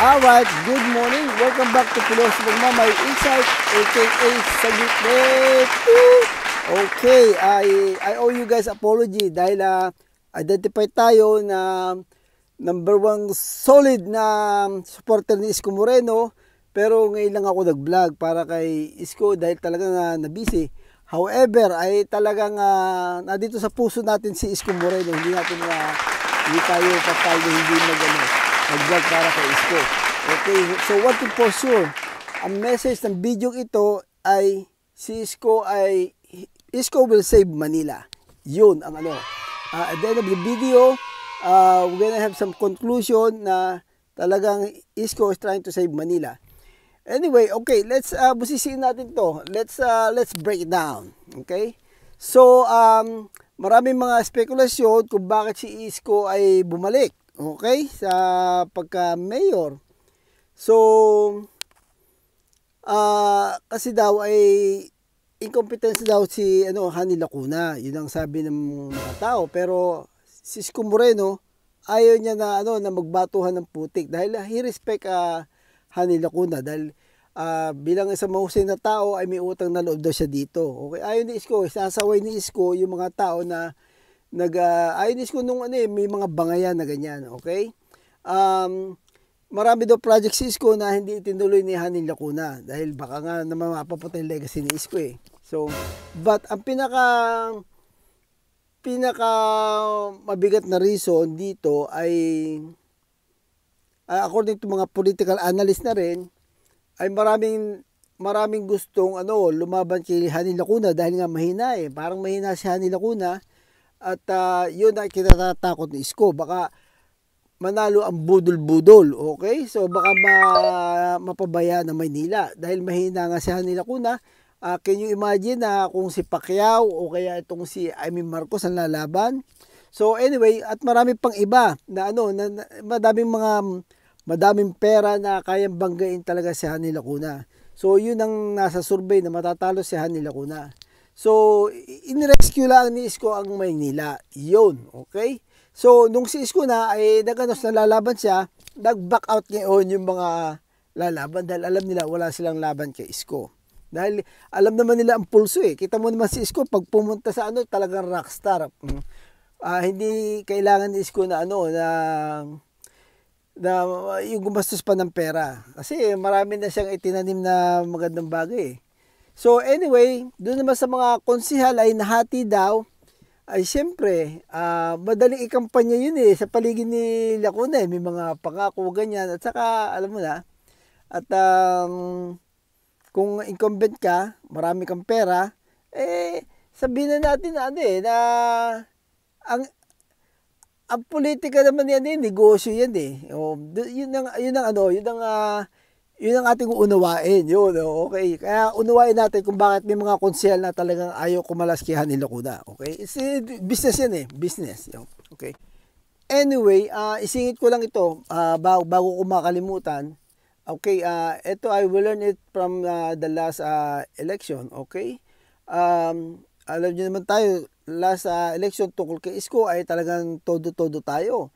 Alright, good morning. Welcome back to Pilos Magmamay Insight, aka Saglit. Okay, I owe you guys apology dahil identify tayo na number one solid na supporter ni Isko Moreno, pero ngayon lang ako nag-vlog para kay Isko dahil talagang na-busy. However, ay talagang nandito sa puso natin si Isko Moreno. Hindi tayo papayag hindi mag-vlog para kay Isko. Okay, so one thing for sure, ang message ng video ito ay si Isko will save Manila. Yun ang at the end of the video, we're gonna have some conclusion na talagang Isko is trying to save Manila. Anyway, okay, let's busisiin natin to. Let's break it down. Okay? So, maraming mga spekulasyon kung bakit si Isko ay bumalik, okay, sa pagka-mayor. So, kasi daw ay incompetence daw si Hani Lacuna. Yun ang sabi ng mga tao. Pero si Isko Moreno ayaw niya na magbatuhan ng putik dahil he respect Hani Lacuna dahil bilang isang mahusay na tao ay may utang na loob daw siya dito. Okay, ayaw ni Isko, sasaway ni Isko yung mga tao na ayaw ni Isko nung may mga bangayan na ganyan, okay? Marami daw project si Isko na hindi itinuloy ni Hani Lacuna dahil baka nga naman mapaputay yung legacy ni Isko eh. So, but ang pinaka mabigat na reason dito ay according to mga political analyst na rin, ay maraming gustong lumaban kay Hani Lacuna dahil nga mahina eh. Parang mahina si Hani Lacuna at yun ay kinatatakot ni Isko. Baka manalo ang budol-budol, okay? So baka mapabaya na Maynila dahil mahina nga si Hani Lacuna. Can you imagine na kung si Pacquiao o kaya itong si Amy Marcos ang lalaban? So anyway, at marami pang iba na madaming pera na kayang banggain talaga si Hani Lacuna. So yun ang nasa survey na matatalo si Hani Lacuna. So inirescue lang ni Isko ang Maynila. Yun, okay? So nung si Isko na ay nalalaban siya, nag-back out ngayon yung mga lalaban dahil alam nila wala silang laban kay Isko. Dahil alam naman nila ang pulso eh. Kita mo naman si Isko pag pumunta sa talagang rockstar. Hindi kailangan ni Isko na yung gumastos pa ng pera. Kasi marami na siyang itinanim na magandang bagay eh. So anyway, doon naman sa mga konsihal ay nahati daw, ay siyempre, madaling ikampanya yun eh, sa paligid ni Lacuna eh, may mga pangako ganyan, at saka, alam mo na, at kung incumbent ka, marami kang pera, sabihin na natin na ang politika naman yan negosyo yan eh. Yun ang ating uunawain. Yun, okay. Kaya unawain natin kung bakit may mga konsehal na talagang ayaw kumalas kay Hani Lacuna. Okay? Business yan eh. Business. Okay. Anyway, isingit ko lang ito bago ko makalimutan. Okay, ito I will learn it from the last election. Okay? Alam niyo naman tayo, last election tungkol kay Isko ay talagang todo-todo tayo.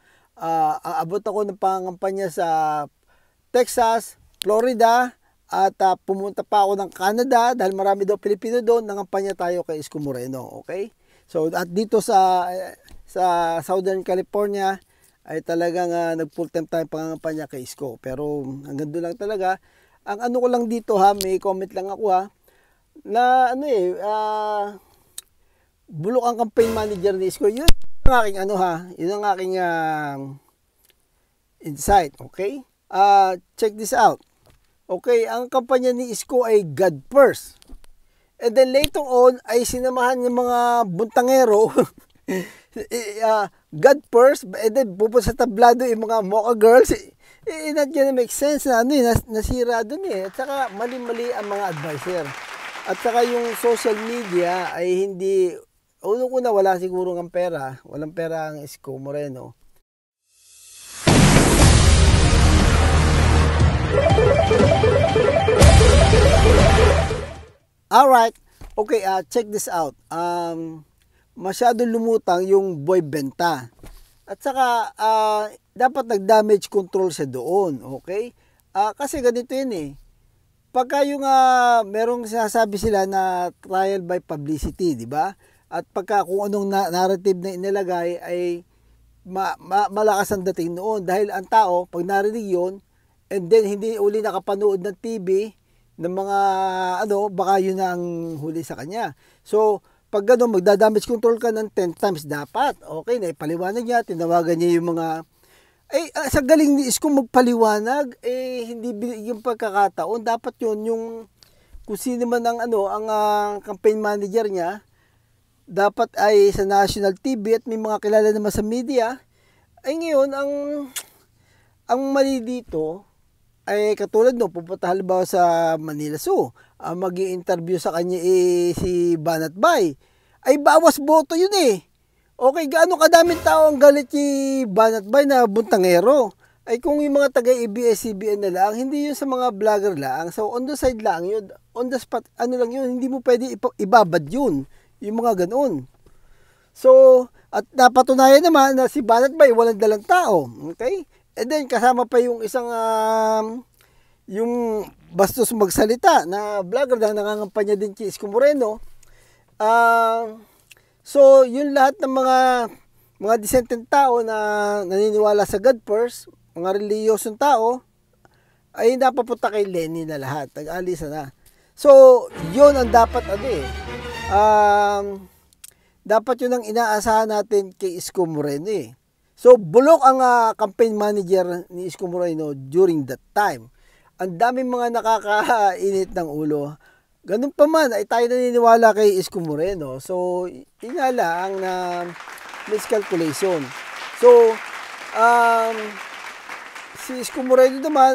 Aabot ako ng pangampanya sa Texas, Florida, at pumunta pa ako ng Canada dahil marami daw Pilipino doon, nangampanya tayo kay Isko Moreno, okay? So at dito sa Southern California ay talagang nag full time tayo pangangampanya kay Isko. Pero hanggang doon lang talaga. Ang ko lang dito may comment lang ako na bulok ang campaign manager ni Isko. Yun ang aking yun ang aking insight, okay? Check this out. Okay, ang kampanya ni Isko ay God First. And then later on ay sinamahan ng mga buntangero God First, and then pupunta sa tablado yung mga mocha girls. Not gonna make sense na nasira dun eh. At saka mali-mali ang mga advisor. At saka yung social media ay hindi, unang-una wala siguro ng pera. Walang pera ang Isko Moreno. Alright, okay, check this out. Masyado lumutang yung boy benta. At saka dapat nag-damage control siya doon, okay? Kasi ganito yun eh. Pagka yung merong sinasabi sila na trial by publicity, di ba? At pagka kung anong narrative na inilagay ay malakas ang dating noon dahil ang tao pag narinig yun and then hindi uli nakapanood ng TV ng mga baka yun na ang huli sa kanya. So pag gano'n magda-damage control ka ng 10 times dapat. Okay, na ipaliwanag niya, tinawagan niya yung mga sa galing ni Isko magpaliwanag, hindi yung pagkakataon. Dapat yun, yung kung sino man ang campaign manager niya, dapat ay sa national TV at may mga kilala naman sa media. Ay ngayon, ang mali dito, ay katulad no, pupunta halimbawa sa Manila Zoo, mag-i-interview sa kanya si Banat Bay. Ay bawas boto yun eh. Okay, gaano kadaming tao ang galit si Banat Bay na buntangero? Ay kung yung mga taga ABS-CBN na lang, hindi yun sa mga vlogger lang. So on the side lang yun, on the spot, lang yun, hindi mo pwede ibabad yun. Yung mga ganoon. So, at napatunayan naman na si Banat Bay walang dalang tao. Okay? And then kasama pa yung isang yung bastos magsalita na vlogger na nangangampanya din si Isko Moreno. So, yun lahat ng mga disenteng tao na naniniwala sa God first, mga reliyosong tao, ay napapunta kay Lenny na lahat. Nag-alisa na. So, yun ang dapat dapat yun ang inaasahan natin kay Isko Moreno eh. So, bulok ang campaign manager ni Isko Moreno during that time. Ang daming mga nakakainit ng ulo. Ganun pa man, ay tayo naniniwala kay Isko Moreno. So, inala ang miscalculation. So, si Isko Moreno naman,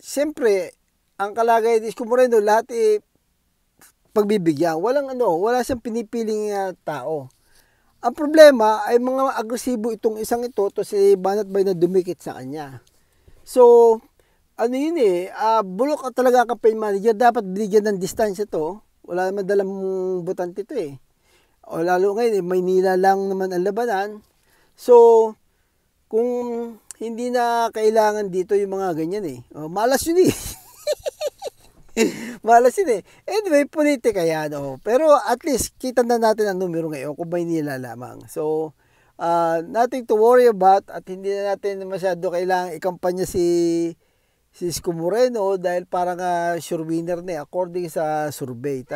siyempre, ang kalagayan ni Isko Moreno, lahat pagbibigyan. Wala siyang pinipiling tao. Ang problema ay mga agresibo itong isang ito, to si Banat Bay na dumikit sa kanya. So, yun bulok at talaga campaign manager, dapat bigyan ng distansya to. Wala naman dalang butante to eh. O lalo ngayon, Maynila lang naman ang labanan. So, kung hindi na kailangan dito yung mga ganyan eh. Malas yun eh. Malas yun eh. Anyway, politika yan. Pero at least, kita na natin ang numero ngayon kung Maynila lamang. So, nothing to worry about at hindi na natin masyado kailangan ikampanya si Isko Moreno dahil parang sure winner na according sa survey.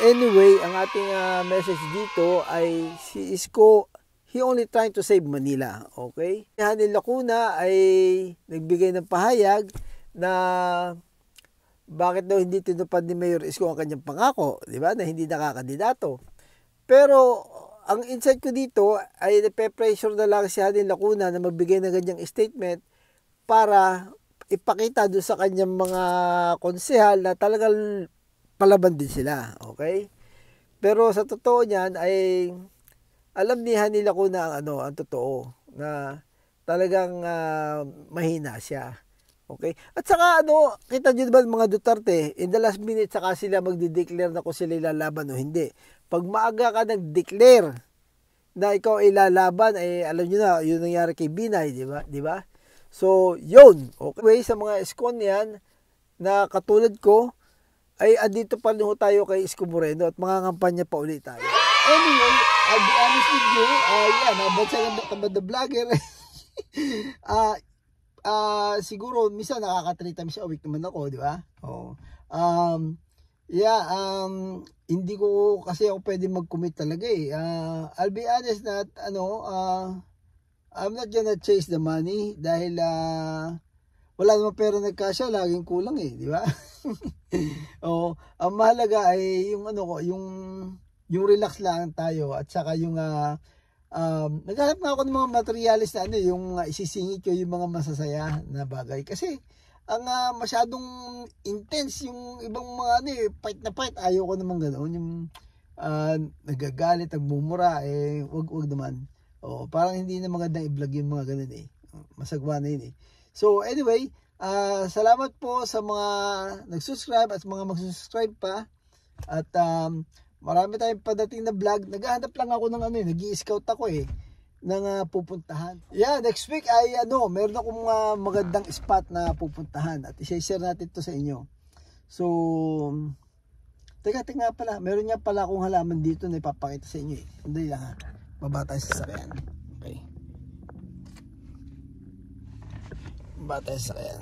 Anyway, ang ating message dito ay si Isko, he only trying to save Manila. Okay? Hanil Lacuna ay nagbigay ng pahayag na bakit daw hindi tinupad ni Mayor Isko ang kanyang pangako, di ba? Na hindi nakakakandidato. Pero ang insight ko dito ay nape-pressure na lang si Hanil Lacuna na magbigay ng ganyang statement para ipakita doon sa kanyang mga konsehal na talagang palaban din sila. Okay? Pero sa totoo niyan ay alam ni Hanil Lacuna ang totoo na talagang mahina siya. Okay? At saka kita nyo ba mga Duterte, in the last minute saka sila magde-declare na kung sila ilalaban o hindi. Pag maaga ka nag-declare na ikaw ay lalaban, alam nyo na, yun nangyari kay Binay, di ba? Di ba? So, yun. Okay, sa mga Iskon yan, na katulad ko, ay andito pa rin tayo kay Isko Moreno at mga kampanya pa ulit tayo. Anyway, I'll be honest with you, nabansa ng tamad na vlogger. Siguro, minsan nakaka-3 times a week naman ako, di ba? Hindi ko kasi ako pwede mag-commit talaga eh. I'll be honest na I'm not gonna chase the money dahil wala naman pera nagkasya, laging kulang eh, di ba? Ang mahalaga ay yung yung relax lang tayo at saka yung naghanap nga ako ng mga materialis na yung isisingit ko yung mga masasaya na bagay kasi ang masyadong intense yung ibang mga fight na fight, ayaw ko naman ganoon yung nagagalit, nagmumura wag naman. Parang hindi na magandang i-vlog yung mga ganun eh. Masagwa na yun eh. So anyway, salamat po sa mga nag-subscribe at mga mag-subscribe pa. At marami tayong padating na vlog. Naghahanap lang ako ng nag-i-scout ako eh. pupuntahan. Yeah, next week ay meron akong magandang spot na pupuntahan at i-share natin to sa inyo. So, teka pala, meron nga pala akong halaman dito na ipapakita sa inyo eh. Sandali lang ha. Baba tayo sa sasakyan. Okay. Baba tayo sa sasakyan.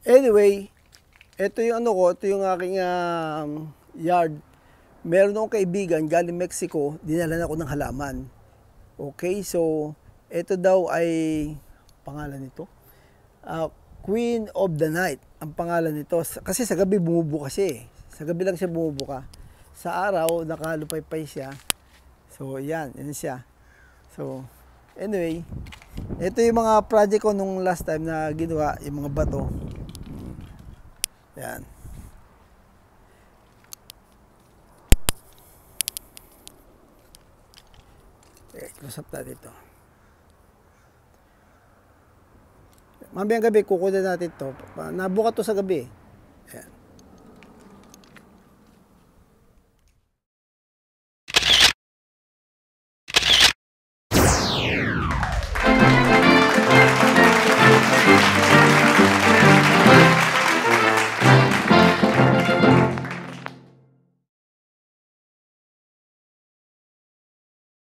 Anyway, ito yung ito yung aking yard. Meron akong kaibigan galing Mexico, dinala ako ng halaman. Okay, so ito daw ay pangalan nito. Queen of the Night ang pangalan nito. Kasi sa gabi bumubuka siya eh. Sa gabi lang siya bumubuka. Sa araw, nakalupay-pay siya. So, yan siya. So, anyway, ito yung mga project ko nung last time na ginawa, yung mga bato. Yan. Okay, close up natin ito. Mamayang gabi, kukunin natin ito. Nabuka to sa gabi. Ayan.